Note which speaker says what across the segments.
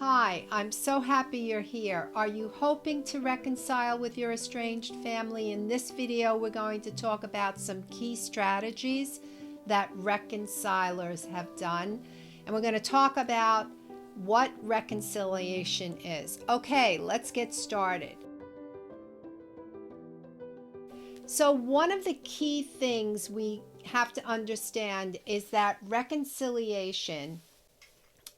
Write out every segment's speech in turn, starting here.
Speaker 1: Hi, I'm so happy you're here. Are you hoping to reconcile with your estranged family? In this video, we're going to talk about some key strategies that reconcilers have done. And we're going to talk about what reconciliation is. Okay, let's get started. So one of the key things we have to understand is that reconciliation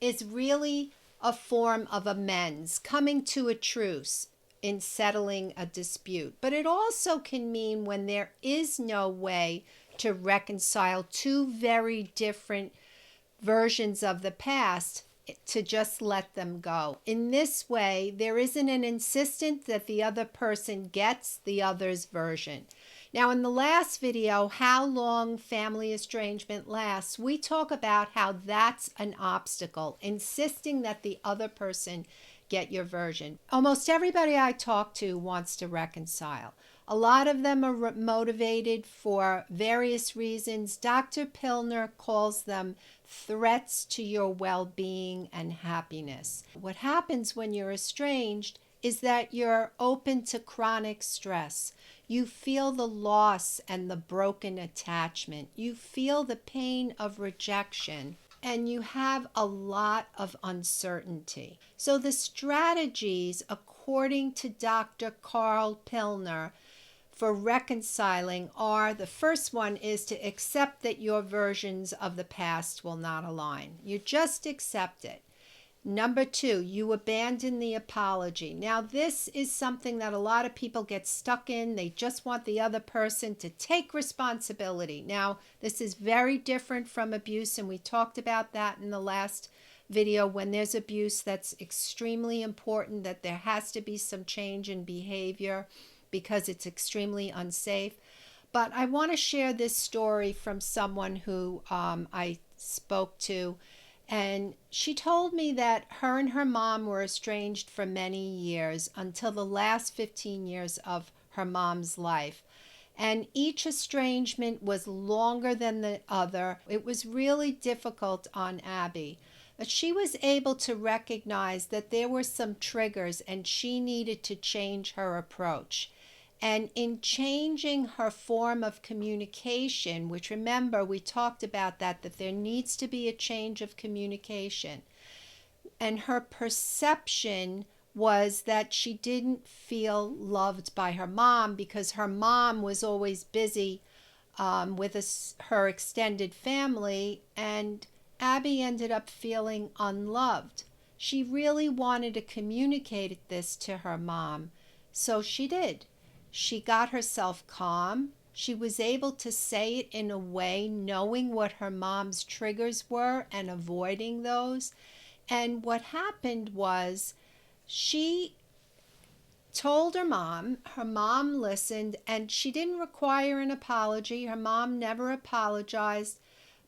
Speaker 1: is really a form of amends, coming to a truce in settling a dispute. But it also can mean when there is no way to reconcile two very different versions of the past, to just let them go. In this way, there isn't an insistence that the other person gets the other's version. Now, in the last video, how long family estrangement lasts, we talk about how that's an obstacle, insisting that the other person get your version. Almost everybody I talk to wants to reconcile. A lot of them are motivated for various reasons. Dr. Pilner calls them threats to your well-being and happiness. What happens when you're estranged is that you're open to chronic stress. You feel the loss and the broken attachment. You feel the pain of rejection, and you have a lot of uncertainty. So the strategies, according to Dr. Carl Pilner, for reconciling are, the first one is to accept that your versions of the past will not align. You just accept it. Number two, you abandon the apology. Now, this is something that a lot of people get stuck in. They just want the other person to take responsibility. Now, this is very different from abuse, and we talked about that in the last video. When there's abuse, that's extremely important, that there has to be some change in behavior because it's extremely unsafe. But I want to share this story from someone who I spoke to. And she told me that her and her mom were estranged for many years, until the last 15 years of her mom's life. And each estrangement was longer than the other. It was really difficult on Abby. But she was able to recognize that there were some triggers and she needed to change her approach. And in changing her form of communication, which, remember, we talked about that there needs to be a change of communication. And her perception was that she didn't feel loved by her mom because her mom was always busy with her extended family, and Abby ended up feeling unloved. She really wanted to communicate this to her mom, so she did. She got herself calm. She was able to say it in a way knowing what her mom's triggers were and avoiding those. And what happened was she told her mom listened, and she didn't require an apology. Her mom never apologized.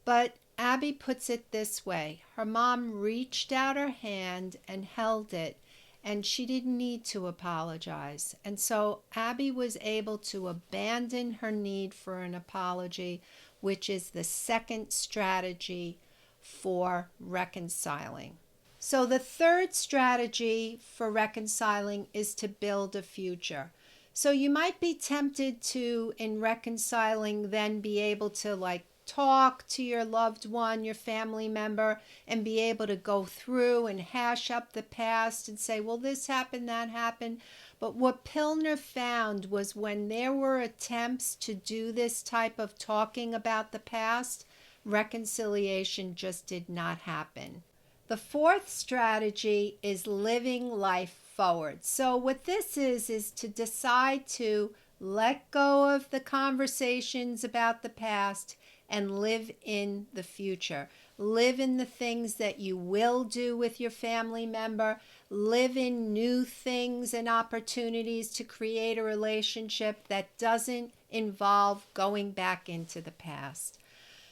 Speaker 1: But Abby puts it this way: her mom reached out her hand and held it, and she didn't need to apologize. And so Abby was able to abandon her need for an apology, which is the second strategy for reconciling. So the third strategy for reconciling is to build a future. So you might be tempted to, in reconciling, then be able to talk to your loved one, your family member, and be able to go through and hash up the past and say, well, this happened, that happened. But what Pilner found was when there were attempts to do this type of talking about the past, reconciliation just did not happen. The fourth strategy is living life forward. So what this is to decide to let go of the conversations about the past and live in the future. Live in the things that you will do with your family member. Live in new things and opportunities to create a relationship that doesn't involve going back into the past.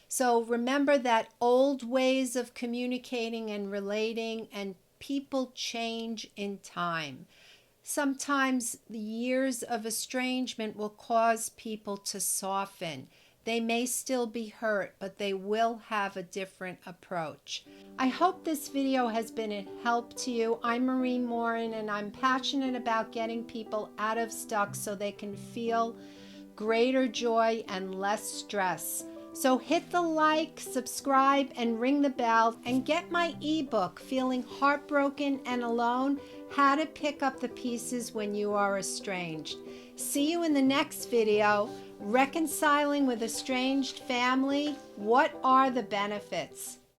Speaker 1: So remember that old ways of communicating and relating, and people change in time. Sometimes the years of estrangement will cause people to soften. They may still be hurt, but they will have a different approach. I hope this video has been a help to you. I'm Marie Morin, and I'm passionate about getting people out of stuck so they can feel greater joy and less stress. So hit the like, subscribe, and ring the bell, and get my ebook, Feeling Heartbroken and Alone, How to Pick Up the Pieces When You Are Estranged. See you in the next video. Reconciling with estranged family, what are the benefits?